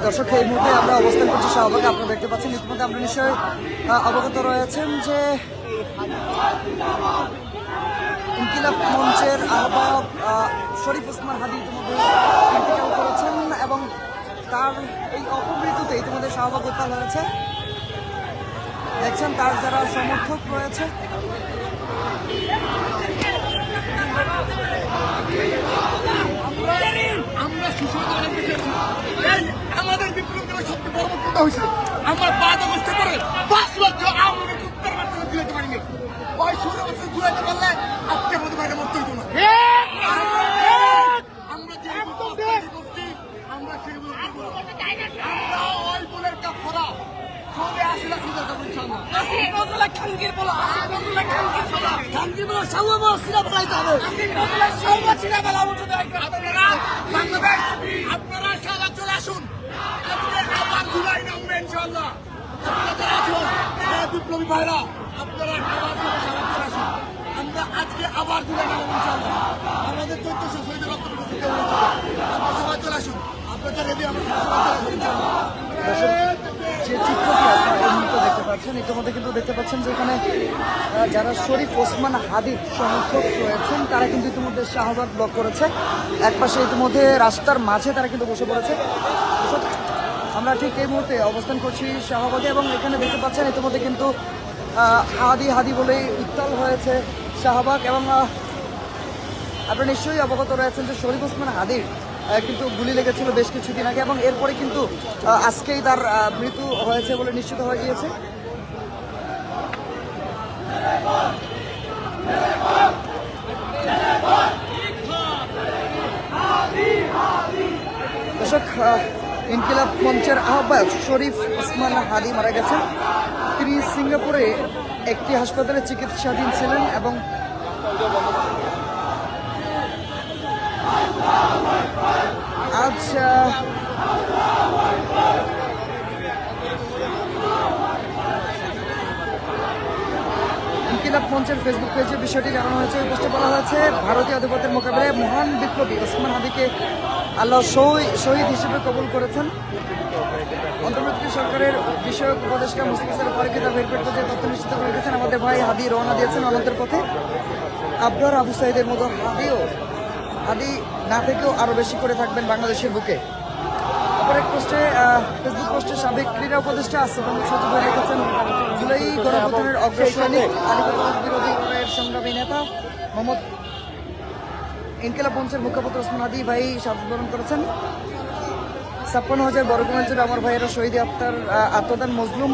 দর্শক, এই মুহূর্তে আমরা অবস্থান করছি শাহবাগে। আপনারা দেখতে পাচ্ছেন, ইতিমধ্যে আমরা নিশ্চয়ই অবগত রয়েছেন যে ইনকিলাব মঞ্চের আহ্বায়ক শরীফ ওসমান হাদী ইতিমধ্যে ইন্তেকাল করেছেন এবং তার এই অপমৃত্যুতে ইতিমধ্যে শাহবাগ উত্তাল হয়েছে। দেখছেন তার যারা সমর্থক রয়েছে, আমাদের বিপ্লব সবচেয়ে বড় কথা হয়েছে আমরা 5 আগস্টে করে 5 লক্ষ আওয়ামী লীগ উত্তর বাচ্চারা তুলাইতে পারিনি। ওই 16 বছর তুলাইতে পারলে আজকে মতো বাইরে মরতে হইতো না। আমরা যে করছি আমরা সেগুলো আমরা ওই বোনের কাপড়া সবে 80 লাখ টাকা দেবো ইনশাআল্লাহ। 80 বছর খানগির বলা 80 বছর খানগির বলা খানগির বলা সাউয়া বলা সিরা বলাইতে হবে। 80 বছর সাউয়া সিরা বলা উঠে দেয় আপনারা বাংলাদেশ আপনারা সারা চলে আসুন। আজকে আবার জুলাই নামবে ইনশাআল্লাহ। আপনারা আসুন বিপ্লবী ভাইরা, আপনারা আবার সারা চলে আসুন। আমরা আজকে আবার জুলাই নামব ইনশাআল্লাহ। আমাদের 1400 শহীদের রক্ত দিতে হবে। আপনারা সবাই চলে আসুন। আপনারা রেডি আমরা সবাই চলে আসুন ইনশাআল্লাহ। যে চিত্রটি আপনারা এই মুহূর্তে দেখতে পাচ্ছেন, ইতিমধ্যে কিন্তু দেখতে পাচ্ছেন যে এখানে যারা শরীফ ওসমান হাদীর সমর্থক রয়েছেন তারা কিন্তু ইতিমধ্যে শাহবাগ ব্লক করেছে। একপাশে ইতিমধ্যে রাস্তার মাঝে তারা কিন্তু বসে পড়েছে। আমরা ঠিক এই মুহূর্তে অবস্থান করছি শাহবাগে এবং এখানে দেখতে পাচ্ছেন ইতিমধ্যে কিন্তু হাদি হাদি বলেই উত্তাল হয়েছে শাহবাগ। এবং আপনারা নিশ্চয়ই অবগত রয়েছেন যে শরীফ ওসমান হাদীর কিন্তু গুলি লেগেছিল বেশ কিছুদিন আগে এবং এরপরে কিন্তু আজকেই তার মৃত্যু হয়েছে বলে নিশ্চিত হয়ে গিয়েছে। দর্শক, ইনকিলাব মঞ্চের আহ্বায়ক শরীফ ওসমান হাদী মারা গেছেন। তিনি সিঙ্গাপুরে একটি হাসপাতালে চিকিৎসাধীন ছিলেন এবং আজ ইনকিলাব মঞ্চের ফেসবুক পেজে বিষয়টি জানানো হয়েছে। পোস্টে বলা হয়েছে, ভারতীয় আধিপত্যের মোকাবিলায় মহান বিপ্লবী ওসমান হাদীকে আল্লাহ শহীদ হিসেবে কবুল করেছেন। অন্তর্বর্তী সরকারের বিষয়ক উপদেষ্টা মুস্তাফিজুর ফারুকী তার ভেরিফাইড যে তথ্য নিশ্চিত করে গেছেন। আমাদের ভাই হাদী রওনা দিয়েছেন অনন্তের পথে। আবরার আবু সাইদের মতো হাদী না থেকেও আরও বেশি করে থাকবেন বাংলাদেশের বুকে। অপর এক পোস্টে ফেসবুক পোস্টে সাবেক ক্রীড়া উপদেষ্টা আসিফ আহমেদ সচিব হয়ে রেখেছেন জুলাই গণঅভ্যুত্থানের অগ্রসৈনিক আধিপত্য বিরোধী লড়াইয়ের সংগ্রামী নেতা মোহাম্মদ ইনকিলাব মঞ্চের মুখপাত্র ওসমান হাদী ভাই শাহাদাত বরণ করেছেন। 56,000 বর্গ অঞ্চলে আমার ভাইয়েরা শহীদ আত্মদান মজলুম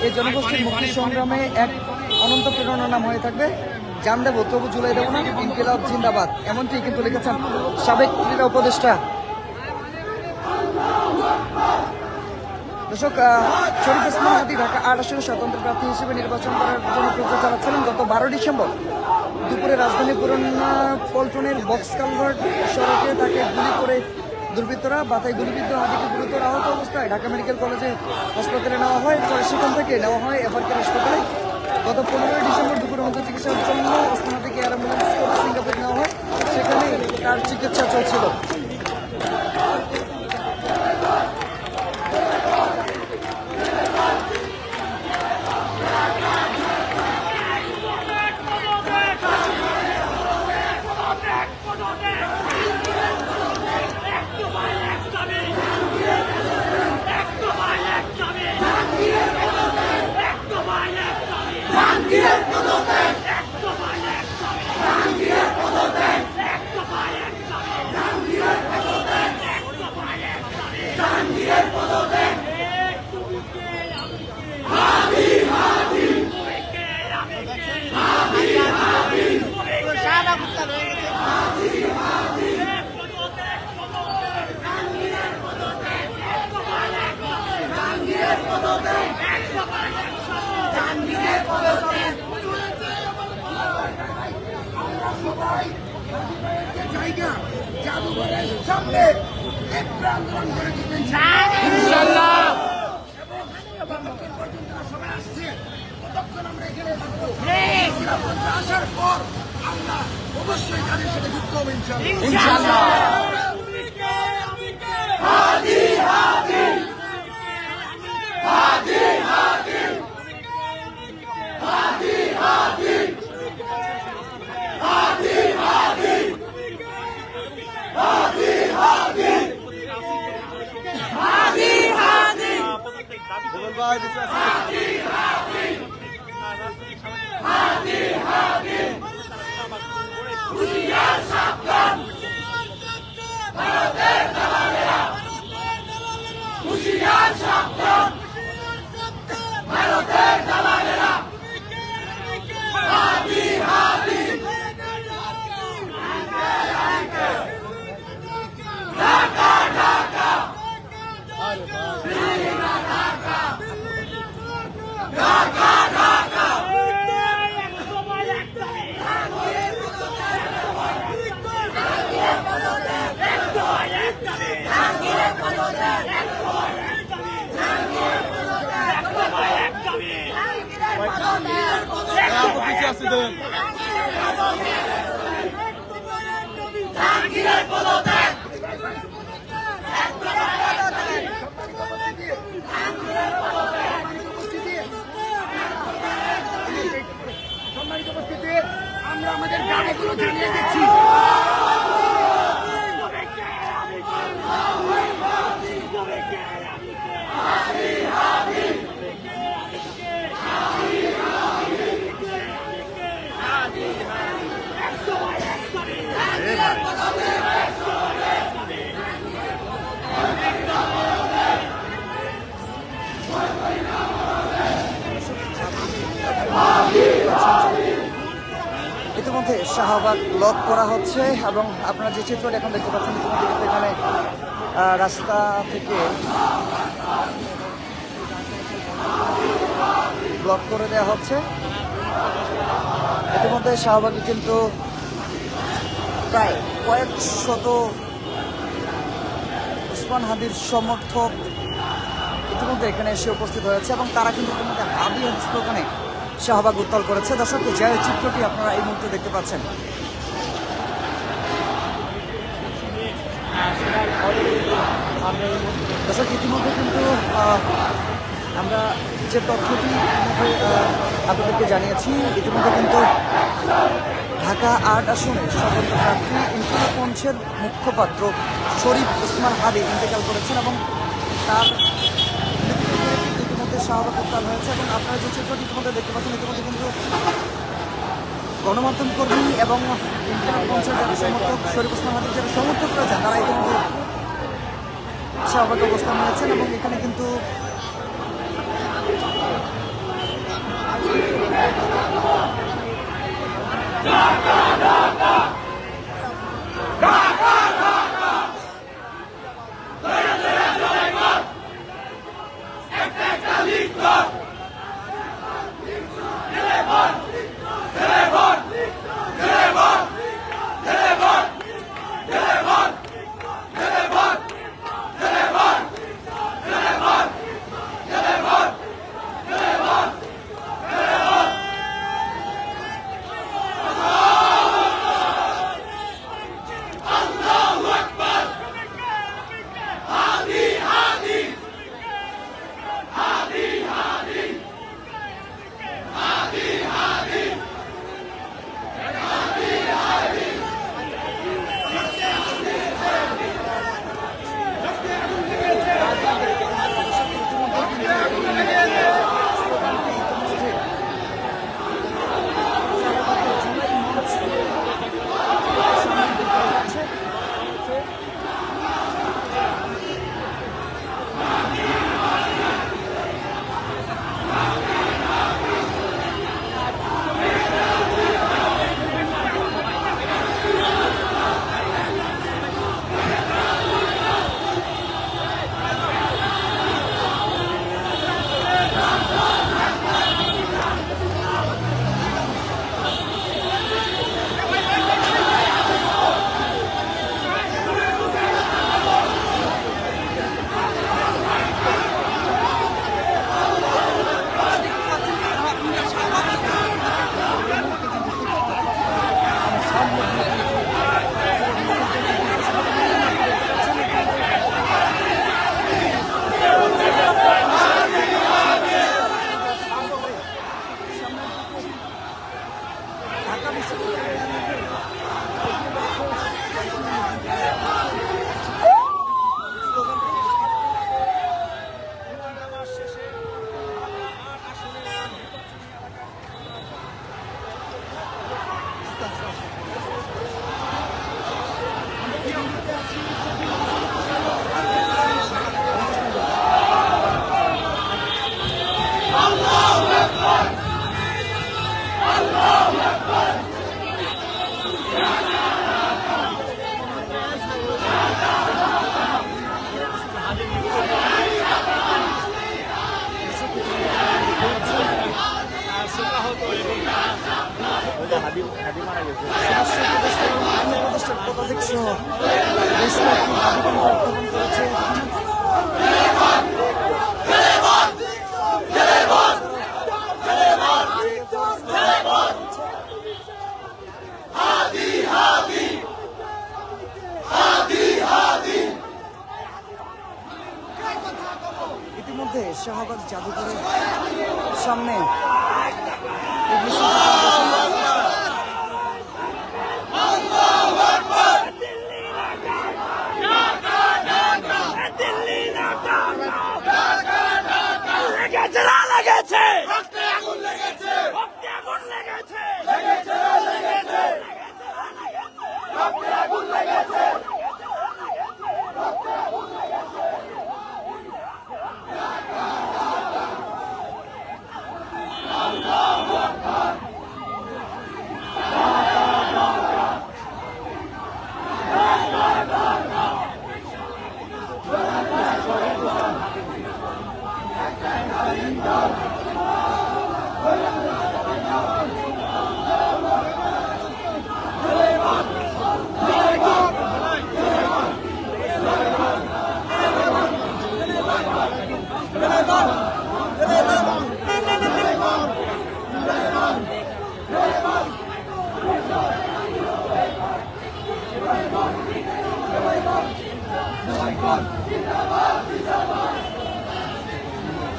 এই জনগোষ্ঠীর মুক্তি সংগ্রামে এক অনন্ত প্রেরণা নাম হয়ে থাকবে। জান দেবো তবু জুলাই দেবো না, ইনকিলাব জিন্দাবাদ, এমনটি কিন্তু লিখেছেন সাবেক ক্রীড়া উপদেষ্টা। দর্শক, শরীফ ওসমান হাদী ঢাকা 8 আসনের স্বতন্ত্র প্রার্থী হিসেবে নির্বাচন করার জন্য প্রচার চালাচ্ছিলেন। গত 12 ডিসেম্বর দুপুরে রাজধানী পুরানা পল্টনের বক্স কালভার্ট সড়কে তাকে গুলি করে দুর্বৃত্তরা। বাতায় গুলিবিদ্ধ হাদীকে গুরুতর আহত অবস্থায় ঢাকা মেডিকেল কলেজে হাসপাতালে নেওয়া হয়। পরে সেখান থেকে নেওয়া হয় এফআরকে হাসপাতালে। গত 15 ডিসেম্বর দুপুরে মতো চিকিৎসার জন্য ওসমান হাদীকে এয়ার অ্যাম্বুলেন্স করে সিঙ্গাপুরে নেওয়া হয়। সেখানে তার চিকিৎসা চলছিল। জাদুঘরের সামনে একটা আন্দোলন করে দিবেন ইনশাআল্লাহ। সবাই আসছে, ততক্ষণ আমরা এখানে থাকবো। আসার পর আমরা অবশ্যই তাদের সাথে যুক্ত হবো ইনশাআল্লাহ। ভাই বেঁচে আছি। আপু বেঁচে আছি দেন। সম্মানিত উপস্থিতি, আমরা আমাদের দাবিগুলো জানিয়ে দিচ্ছি। ইতিমধ্যে শাহবাগ ব্লক করা হচ্ছে এবং আপনারা যে চিত্রটা এখন দেখতে পাচ্ছেন ইতিমধ্যে কিন্তু এখানে রাস্তা থেকে ব্লক করে দেওয়া হচ্ছে। ইতিমধ্যে শাহবাগে কিন্তু প্রায় কয়েক শত ওসমান হাদির সমর্থক ইতিমধ্যে এখানে এসে উপস্থিত হয়েছে এবং তারা কিন্তু ইতিমধ্যে হাদি স্লোগানে শাহবাগ উত্তাল করেছে। দর্শক, যে চিত্রটি আপনারা এই মুহূর্তে দেখতে পাচ্ছেন, দর্শক ইতিমধ্যে কিন্তু আমরা যে তথ্যটি ইতিমধ্যে আপনাদেরকে জানিয়েছি, ইতিমধ্যে কিন্তু ঢাকা ৮ আসনের স্বতন্ত্র প্রার্থী ইনকিলাব মঞ্চের মুখপাত্র শরীফ ওসমান হাদি ইন্তেকাল করেছেন এবং তার ইতিমধ্যে শাহবাগ উত্তাল হয়েছে এবং আপনারা যে চিত্রটি ইতিমধ্যে দেখতে পাচ্ছেন, ইতিমধ্যে কিন্তু গণমাধ্যম কর্মী এবং ইনকিলাব মঞ্চের যারা সমর্থক শরীফ ওসমান হাদির যারা সমর্থক রয়েছেন তারা ইতিমধ্যে শাহবাগে অবস্থান নিয়েছেন এবং এখানে কিন্তু বাংলাদেশের পতাকা সহ বেশ কয়েকটি দাবি কিন্তু উত্থাপন করেছে। ইতিমধ্যে শাহবাগ জাদুঘরের সামনে এই মিছিলটি লেগেছে না লেগেছে রক্তে আগুন লেগেছে রক্তে আগুন লেগেছে লেগেছে না লেগেছে রক্তে আগুন লেগেছে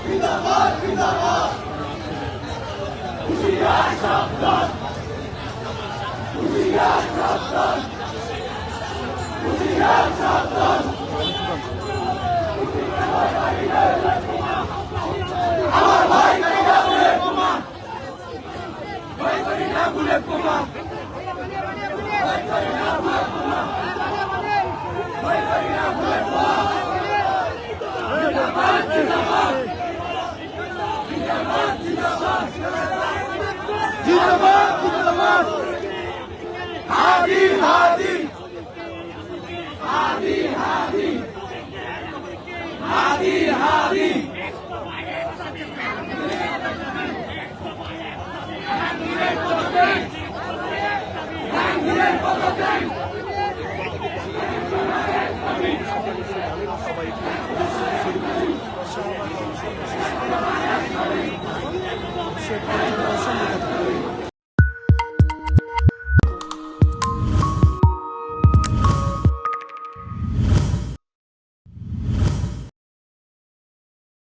জিন্দাবাদ জিন্দাবাদ হাদি হাদি হাদি হাদি হাদি হাদি শেখ